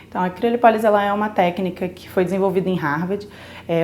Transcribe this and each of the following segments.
Então, a criolipólise ela é uma técnica que foi desenvolvida em Harvard,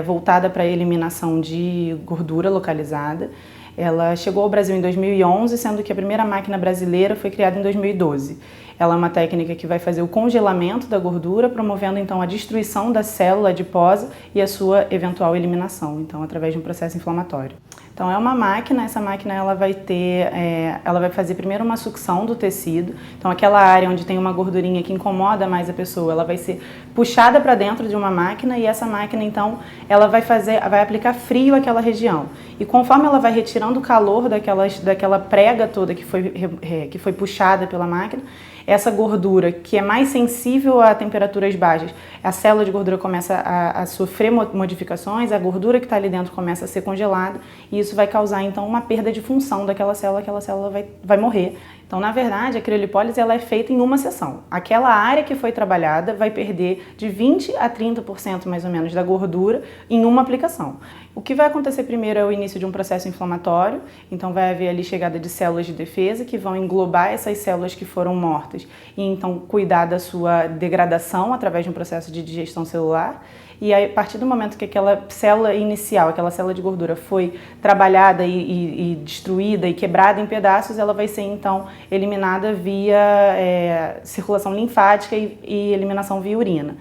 voltada para a eliminação de gordura localizada. Ela chegou ao Brasil em 2011, sendo que a primeira máquina brasileira foi criada em 2012. Ela é uma técnica que vai fazer o congelamento da gordura, promovendo então a destruição da célula adiposa e a sua eventual eliminação, então através de um processo inflamatório. Então é uma máquina, essa máquina ela vai fazer primeiro uma sucção do tecido, então aquela área onde tem uma gordurinha que incomoda mais a pessoa, ela vai ser puxada para dentro de uma máquina e essa máquina então ela vai aplicar frio àquela região. E conforme ela vai retirando o calor daquela prega toda que foi puxada pela máquina, essa gordura que é mais sensível a temperaturas baixas, a célula de gordura começa a sofrer modificações, a gordura que está ali dentro começa a ser congelada e isso vai causar então uma perda de função daquela célula, aquela célula vai morrer. Então, na verdade, a criolipólise ela é feita em uma sessão. Aquela área que foi trabalhada vai perder de 20 a 30% mais ou menos da gordura em uma aplicação. O que vai acontecer primeiro é o início de um processo inflamatório, então vai haver ali chegada de células de defesa que vão englobar essas células que foram mortas e então cuidar da sua degradação através de um processo de digestão celular. E aí, a partir do momento que aquela célula inicial, aquela célula de gordura foi trabalhada e destruída e quebrada em pedaços, ela vai ser então eliminada via circulação linfática e eliminação via urina.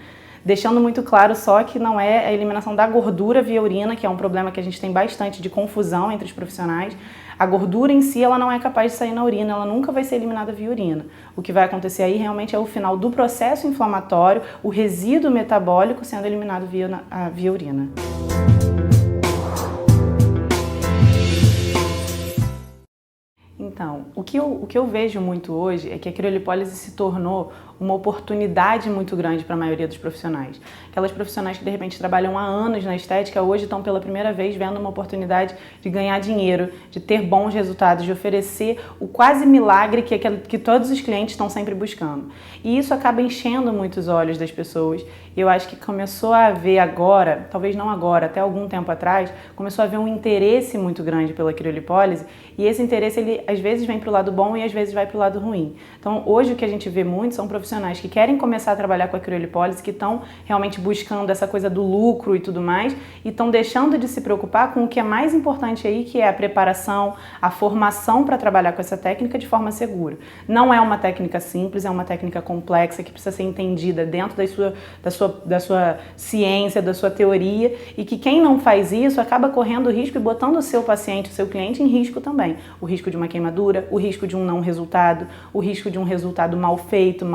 Deixando muito claro só que não é a eliminação da gordura via urina, que é um problema que a gente tem bastante de confusão entre os profissionais. A gordura em si, ela não é capaz de sair na urina, ela nunca vai ser eliminada via urina. O que vai acontecer aí realmente é o final do processo inflamatório, o resíduo metabólico sendo eliminado via urina. Então, o que eu vejo muito hoje é que a criolipólise se tornou uma oportunidade muito grande para a maioria dos profissionais. Aquelas profissionais que de repente trabalham há anos na estética, hoje estão pela primeira vez vendo uma oportunidade de ganhar dinheiro, de ter bons resultados, de oferecer o quase milagre que todos os clientes estão sempre buscando. E isso acaba enchendo muito os olhos das pessoas. E eu acho que começou a haver agora, talvez não agora, até algum tempo atrás, começou a haver um interesse muito grande pela criolipólise e esse interesse, ele às vezes vem para o lado bom e às vezes vai para o lado ruim. Então, hoje o que a gente vê muito são profissionais que querem começar a trabalhar com a criolipólise, que estão realmente buscando essa coisa do lucro e tudo mais, e estão deixando de se preocupar com o que é mais importante aí, que é a preparação, a formação para trabalhar com essa técnica de forma segura. Não é uma técnica simples, é uma técnica complexa que precisa ser entendida dentro da sua ciência, da sua teoria, e que quem não faz isso acaba correndo risco e botando o seu paciente, o seu cliente em risco também. O risco de uma queimadura, o risco de um não resultado, o risco de um resultado mal feito,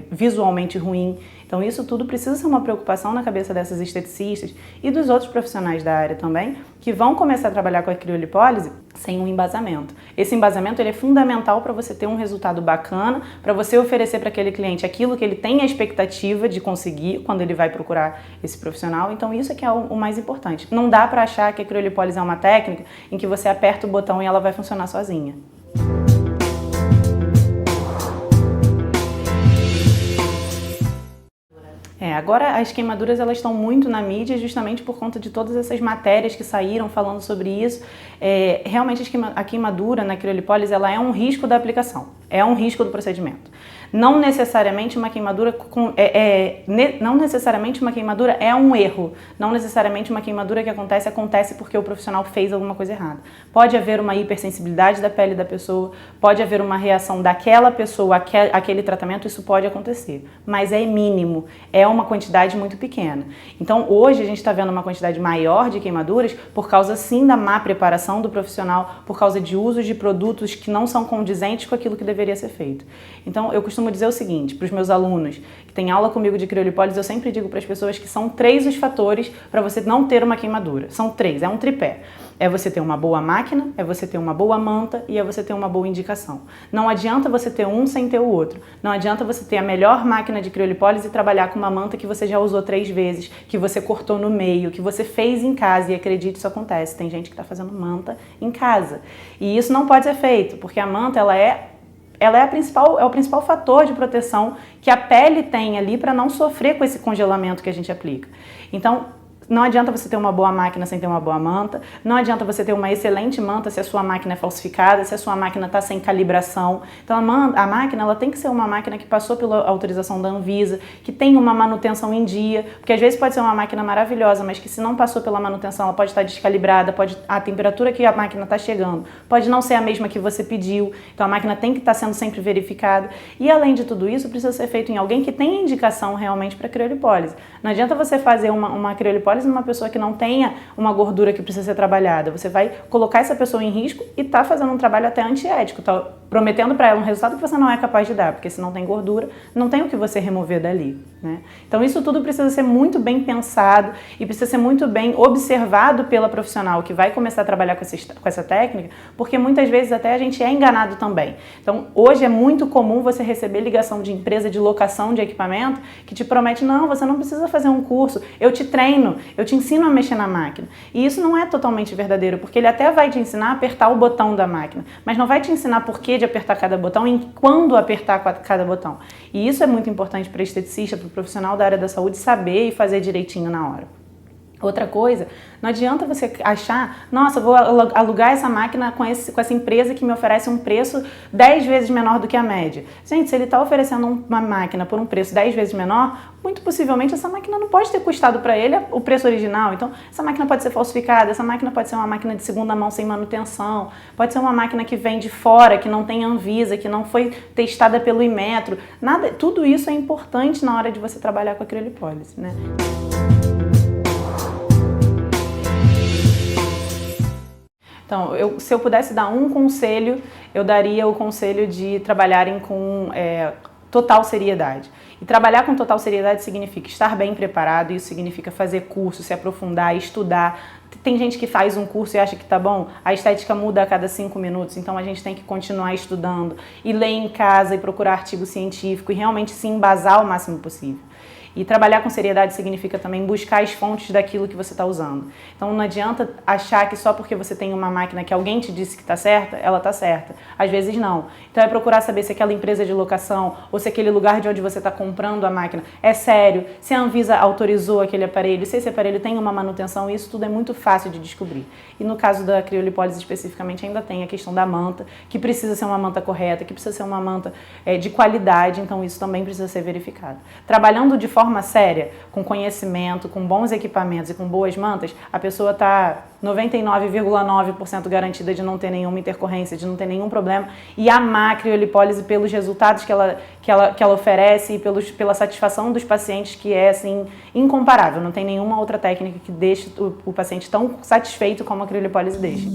visualmente ruim. Então isso tudo precisa ser uma preocupação na cabeça dessas esteticistas e dos outros profissionais da área também, que vão começar a trabalhar com a criolipólise sem um embasamento. Esse embasamento ele é fundamental para você ter um resultado bacana, para você oferecer para aquele cliente aquilo que ele tem a expectativa de conseguir quando ele vai procurar esse profissional. Então isso é que é o mais importante. Não dá para achar que a criolipólise é uma técnica em que você aperta o botão e ela vai funcionar sozinha. Agora as queimaduras elas estão muito na mídia justamente por conta de todas essas matérias que saíram falando sobre isso. Realmente a queimadura na criolipólise ela é um risco da aplicação, é um risco do procedimento. Não necessariamente uma queimadura é um erro. Não necessariamente uma queimadura que acontece porque o profissional fez alguma coisa errada. Pode haver uma hipersensibilidade da pele da pessoa, pode haver uma reação daquela pessoa àquele tratamento, isso pode acontecer. Mas é mínimo, é uma quantidade muito pequena. Então hoje a gente está vendo uma quantidade maior de queimaduras por causa sim da má preparação do profissional, por causa de usos de produtos que não são condizentes com aquilo que deveria ser feito. Então eu costumo dizer o seguinte para os meus alunos que têm aula comigo de criolipólise, eu sempre digo para as pessoas que são 3 os fatores para você não ter uma queimadura. São 3, é um tripé. É você ter uma boa máquina, é você ter uma boa manta e é você ter uma boa indicação. Não adianta você ter um sem ter o outro. Não adianta você ter a melhor máquina de criolipólise e trabalhar com uma manta que você já usou 3 vezes, que você cortou no meio, que você fez em casa. E acredite, isso acontece. Tem gente que está fazendo manta em casa. E isso não pode ser feito, porque a manta ela é o principal fator de proteção que a pele tem ali para não sofrer com esse congelamento que a gente aplica. Então, Não adianta você ter uma boa máquina sem ter uma boa manta, não adianta você ter uma excelente manta se a sua máquina é falsificada, se a sua máquina está sem calibração. Então a máquina ela tem que ser uma máquina que passou pela autorização da Anvisa, que tem uma manutenção em dia, porque às vezes pode ser uma máquina maravilhosa, mas que se não passou pela manutenção ela pode estar descalibrada, a temperatura que a máquina está chegando pode não ser a mesma que você pediu, então a máquina tem que estar sendo sempre verificada. E além de tudo isso, precisa ser feito em alguém que tenha indicação realmente para criolipólise. Não adianta você fazer uma criolipólise numa pessoa que não tenha uma gordura que precisa ser trabalhada. Você vai colocar essa pessoa em risco e tá fazendo um trabalho até antiético, tá prometendo para ela um resultado que você não é capaz de dar, porque se não tem gordura, não tem o que você remover dali, né? Então isso tudo precisa ser muito bem pensado e precisa ser muito bem observado pela profissional que vai começar a trabalhar com essa técnica, porque muitas vezes até a gente é enganado também. Então hoje é muito comum você receber ligação de empresa de locação de equipamento que te promete, não, você não precisa fazer um curso, eu te treino, eu te ensino a mexer na máquina. E isso não é totalmente verdadeiro, porque ele até vai te ensinar a apertar o botão da máquina, mas não vai te ensinar por que de apertar cada botão e quando apertar cada botão. E isso é muito importante para esteticista, para o profissional da área da saúde saber e fazer direitinho na hora. Outra coisa, não adianta você achar, nossa, vou alugar essa máquina com essa empresa que me oferece um preço 10 vezes menor do que a média. Gente, se ele está oferecendo uma máquina por um preço 10 vezes menor, muito possivelmente essa máquina não pode ter custado para ele o preço original. Então, essa máquina pode ser falsificada, essa máquina pode ser uma máquina de segunda mão sem manutenção, pode ser uma máquina que vem de fora, que não tem Anvisa, que não foi testada pelo Inmetro. Tudo isso é importante na hora de você trabalhar com a criolipólise, né? Então, se eu pudesse dar um conselho, eu daria o conselho de trabalharem com total seriedade. E trabalhar com total seriedade significa estar bem preparado, isso significa fazer curso, se aprofundar, estudar. Tem gente que faz um curso e acha que tá bom, a estética muda a cada 5 minutos, então a gente tem que continuar estudando e ler em casa e procurar artigo científico e realmente se embasar o máximo possível. E trabalhar com seriedade significa também buscar as fontes daquilo que você está usando. Então não adianta achar que só porque você tem uma máquina que alguém te disse que está certa, ela está certa. Às vezes não. Então é procurar saber se aquela empresa de locação ou se aquele lugar de onde você está comprando a máquina é sério, se a Anvisa autorizou aquele aparelho, se esse aparelho tem uma manutenção, isso tudo é muito fácil de descobrir. E no caso da criolipólise especificamente ainda tem a questão da manta, que precisa ser uma manta correta, que precisa ser uma manta de qualidade, então isso também precisa ser verificado. Trabalhando de forma séria, com conhecimento, com bons equipamentos e com boas mantas, a pessoa está 99,9% garantida de não ter nenhuma intercorrência, de não ter nenhum problema e amar a criolipólise pelos resultados que ela oferece e pela satisfação dos pacientes, que é assim, incomparável. Não tem nenhuma outra técnica que deixe o paciente tão satisfeito como a criolipólise deixa.